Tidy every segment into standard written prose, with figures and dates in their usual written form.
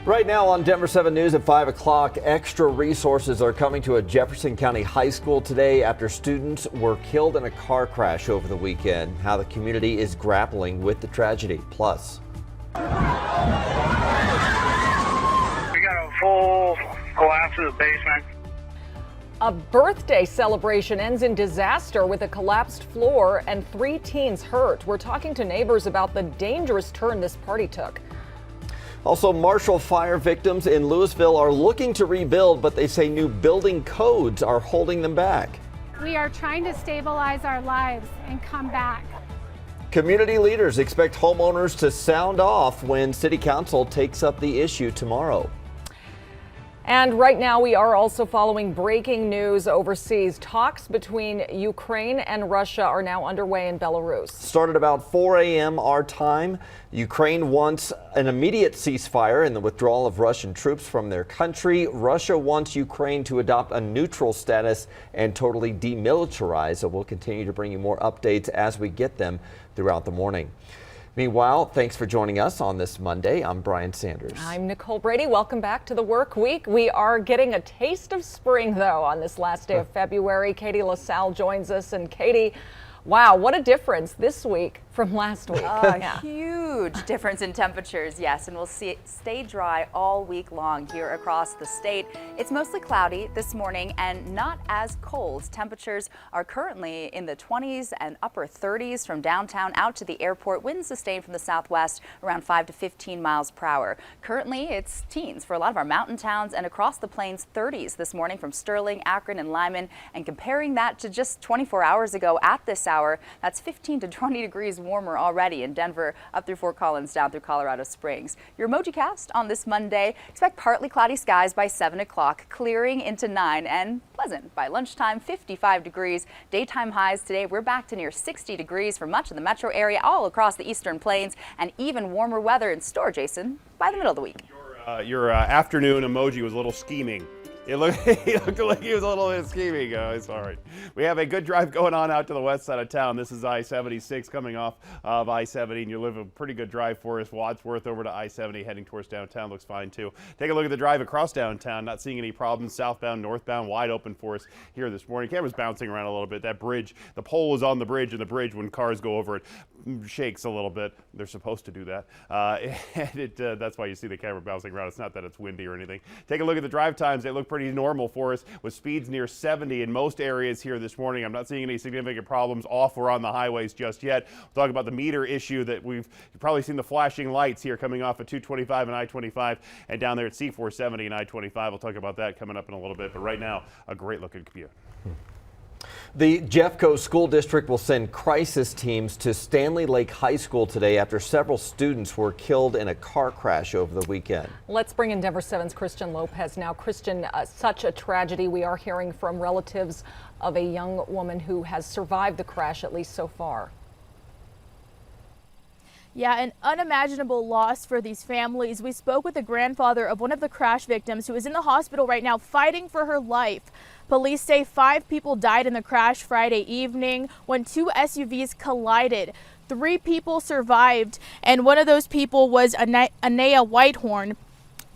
Right now on Denver 7 News at 5 o'clock, extra resources are coming to a Jefferson County high school today after students were killed in a car crash over the weekend. How the community is grappling with the tragedy. Plus, we got a full collapse of the basement. A birthday celebration ends in disaster with a collapsed floor and 3 teens hurt. We're talking to neighbors about the dangerous turn this party took. also, Marshall fire victims in Louisville are looking to rebuild, but they say new building codes are holding them back. We are trying to stabilize our lives and come back. Community leaders expect homeowners to sound off when City Council takes up the issue tomorrow. And right now we are also following breaking news overseas. Talks between Ukraine and Russia are now underway in Belarus. Started about 4 a.m. our time. Ukraine wants an immediate ceasefire and the withdrawal of Russian troops from their country. Russia wants Ukraine to adopt a neutral status and totally demilitarize. So we'll continue to bring you more updates as we get them throughout the morning. Meanwhile, thanks for joining us on this Monday. I'm Brian Sanders. I'm Nicole Brady. Welcome back to the work week. We are getting a taste of spring, though, on this last day of February. Katie LaSalle joins us. And Katie, wow, what a difference this week from last week. Huge difference in temperatures, yes, and we'll see it stay dry all week long here across the state. It's mostly cloudy this morning and not as cold. Temperatures are currently in the 20s and upper 30s from downtown out to the airport. Winds sustained from the southwest around 5 to 15 miles per hour. Currently, it's teens for a lot of our mountain towns and across the plains 30s this morning from Sterling, Akron, and Lyman. And comparing that to just 24 hours ago at this hour, that's 15 to 20 degrees warmer already in Denver, up through Fort Collins, down through Colorado Springs. Your emoji cast on this Monday. Expect partly cloudy skies by 7 o'clock, clearing into 9 and pleasant by lunchtime, 55 degrees. Daytime highs today, we're back to near 60 degrees for much of the metro area, all across the eastern plains, and even warmer weather in store, Jason, by the middle of the week. Your afternoon emoji was a little scheming. He looked like he was a little bit scheming. It's all right. We have a good drive going on out to the west side of town. This is I-76 coming off of I-70, and you live a pretty good drive for us. Wadsworth over to I-70 heading towards downtown looks fine too. Take a look at the drive across downtown. Not seeing any problems. Southbound, northbound, wide open for us here this morning. Camera's bouncing around a little bit. That bridge, the pole is on the bridge, and the bridge, when cars go over it, shakes a little bit. They're supposed to do that. And that's why you see the camera bouncing around. It's not that it's windy or anything. Take a look at the drive times. They look pretty normal for us with speeds near 70 in most areas here this morning. I'm not seeing any significant problems off or on the highways just yet. We'll talk about the meter issue that you've probably seen the flashing lights here coming off at 225 and I-25 and down there at C-470 and I-25. We'll talk about that coming up in a little bit. But right now, a great looking view. The Jeffco School District will send crisis teams to Standley Lake High School today after several students were killed in a car crash over the weekend. Let's bring in Denver 7's Christian Lopez now. Christian, such a tragedy. We are hearing from relatives of a young woman who has survived the crash, at least so far. Yeah, an unimaginable loss for these families. We spoke with the grandfather of one of the crash victims who is in the hospital right now fighting for her life. Police say 5 people died in the crash Friday evening when 2 SUVs collided. 3 people survived, and one of those people was Anaya Whitehorn.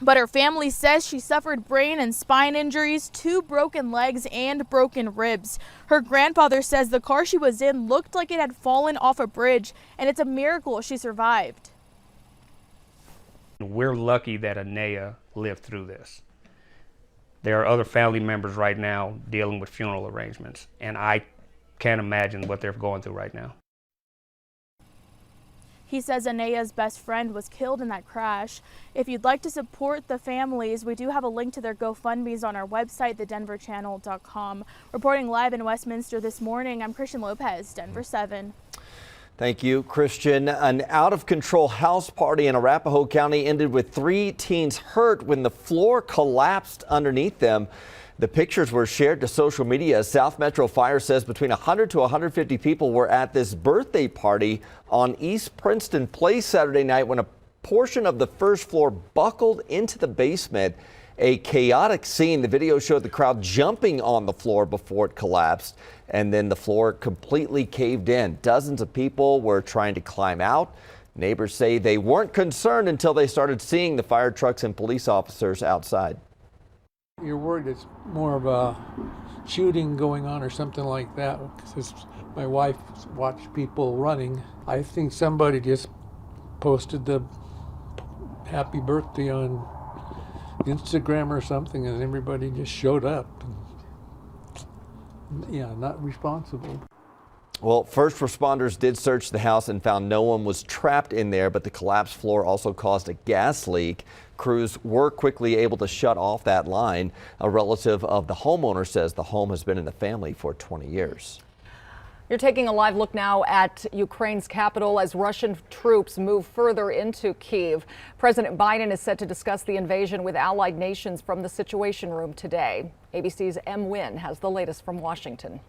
But her family says she suffered brain and spine injuries, 2 broken legs, and broken ribs. Her grandfather says the car she was in looked like it had fallen off a bridge, and it's a miracle she survived. We're lucky that Anaya lived through this. There are other family members right now dealing with funeral arrangements, and I can't imagine what they're going through right now. He says Anaya's best friend was killed in that crash. If you'd like to support the families, we do have a link to their GoFundMe's on our website, thedenverchannel.com. Reporting live in Westminster this morning, I'm Christian Lopez, Denver 7. Thank you, Christian. An out-of-control house party in Arapahoe County ended with 3 teens hurt when the floor collapsed underneath them. The pictures were shared to social media. South Metro Fire says between 100 to 150 people were at this birthday party on East Princeton Place Saturday night when a portion of the first floor buckled into the basement. A chaotic scene. The video showed the crowd jumping on the floor before it collapsed, and then the floor completely caved in. Dozens of people were trying to climb out. Neighbors say they weren't concerned until they started seeing the fire trucks and police officers outside. You're worried it's more of a shooting going on or something like that, because my wife watched people running. I think somebody just posted the happy birthday on Instagram or something, and everybody just showed up. Yeah, not responsible. Well, first responders did search the house and found no one was trapped in there, but the collapsed floor also caused a gas leak. Crews were quickly able to shut off that line. A relative of the homeowner says the home has been in the family for 20 years. You're taking a live look now at Ukraine's capital as Russian troops move further into Kyiv. President Biden is set to discuss the invasion with allied nations from the Situation Room today. ABC's M. Wynn has the latest from Washington.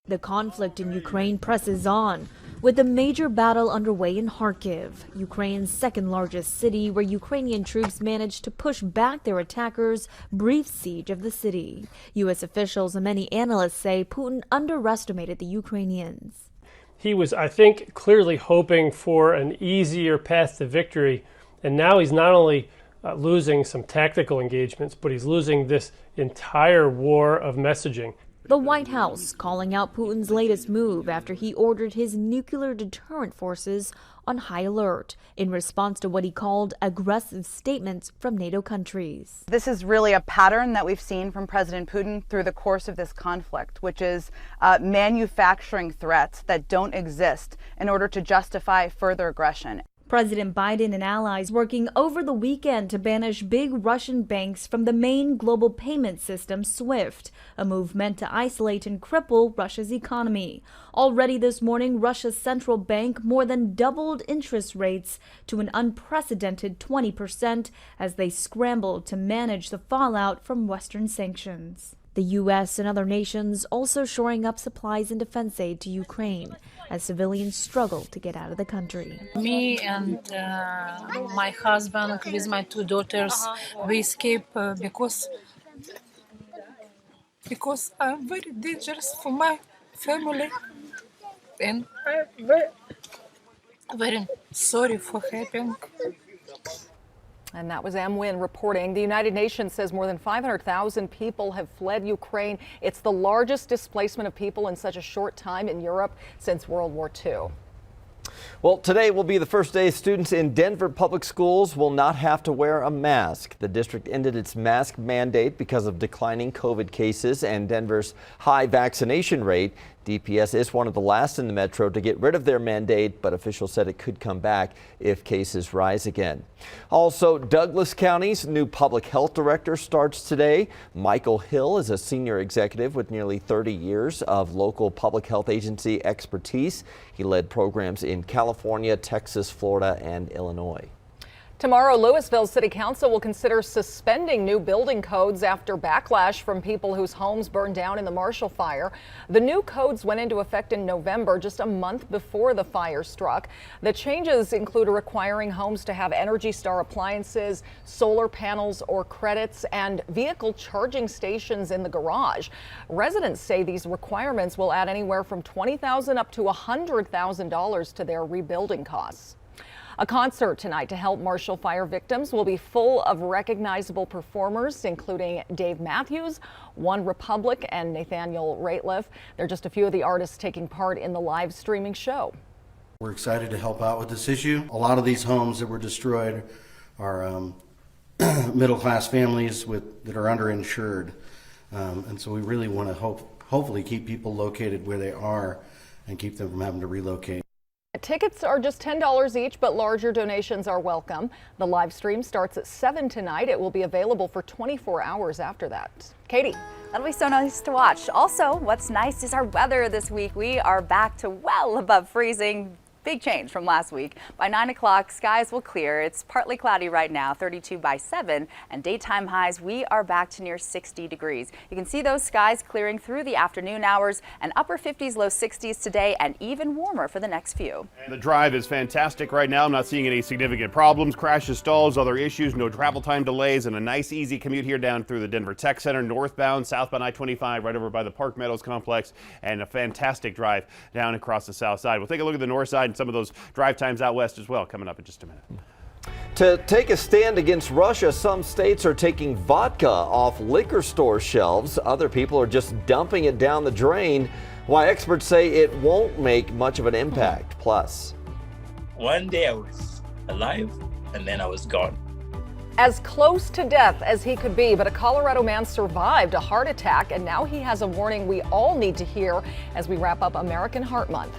The conflict in Ukraine presses on, with a major battle underway in Kharkiv, Ukraine's second largest city, where Ukrainian troops managed to push back their attackers' brief siege of the city. U.S. officials and many analysts say Putin underestimated the Ukrainians. He was, I think, clearly hoping for an easier path to victory, and now he's not only losing some tactical engagements, but he's losing this entire war of messaging. The White House calling out Putin's latest move after he ordered his nuclear deterrent forces on high alert in response to what he called aggressive statements from NATO countries. This is really a pattern that we've seen from President Putin through the course of this conflict, which is manufacturing threats that don't exist in order to justify further aggression. President Biden and allies working over the weekend to banish big Russian banks from the main global payment system, SWIFT, a move meant to isolate and cripple Russia's economy. Already this morning, Russia's central bank more than doubled interest rates to an unprecedented 20% as they scrambled to manage the fallout from Western sanctions. The U.S. and other nations also shoring up supplies and defense aid to Ukraine as civilians struggle to get out of the country. Me and my husband with my two daughters, we escape because I'm very dangerous for my family, and I'm very sorry for happening. And that was M. Wynn reporting. The United Nations says more than 500,000 people have fled Ukraine. It's the largest displacement of people in such a short time in Europe since World War II. Well, today will be the first day students in Denver public schools will not have to wear a mask. The district ended its mask mandate because of declining COVID cases and Denver's high vaccination rate. DPS is one of the last in the metro to get rid of their mandate, but officials said it could come back if cases rise again. Also, Douglas County's new public health director starts today. Michael Hill is a senior executive with nearly 30 years of local public health agency expertise. He led programs in California, Texas, Florida, and Illinois. Tomorrow, Louisville City Council will consider suspending new building codes after backlash from people whose homes burned down in the Marshall fire. The new codes went into effect in November, just a month before the fire struck. The changes include requiring homes to have Energy Star appliances, solar panels or credits, and vehicle charging stations in the garage. Residents say these requirements will add anywhere from $20,000 up to $100,000 to their rebuilding costs. A concert tonight to help Marshall fire victims will be full of recognizable performers, including Dave Matthews, One Republic, and Nathaniel Rateliff. They're just a few of the artists taking part in the live streaming show. We're excited to help out with this issue. A lot of these homes that were destroyed are middle-class families that are underinsured. And so we really want to hopefully keep people located where they are and keep them from having to relocate. Tickets are just $10 each, but larger donations are welcome. The live stream starts at 7 tonight. It will be available for 24 hours after that. Katie. That'll be so nice to watch. Also, what's nice is our weather this week. We are back to well above freezing. Big change from last week. By 9 o'clock, skies will clear. It's partly cloudy right now, 32 by 7, and daytime highs, we are back to near 60 degrees. You can see those skies clearing through the afternoon hours, and upper 50s, low 60s today, and even warmer for the next few. And the drive is fantastic right now. I'm not seeing any significant problems, crashes, stalls, other issues, no travel time delays, and a nice easy commute here down through the Denver Tech Center, northbound, southbound I-25, right over by the Park Meadows complex, and a fantastic drive down across the south side. We'll take a look at the north side. some of those drive times out west as well, coming up in just a minute. To take a stand against Russia, some states are taking vodka off liquor store shelves. Other people are just dumping it down the drain, while experts say it won't make much of an impact. Plus, one day I was alive and then I was gone. As close to death as he could be, but a Colorado man survived a heart attack, and now he has a warning we all need to hear as we wrap up American Heart Month.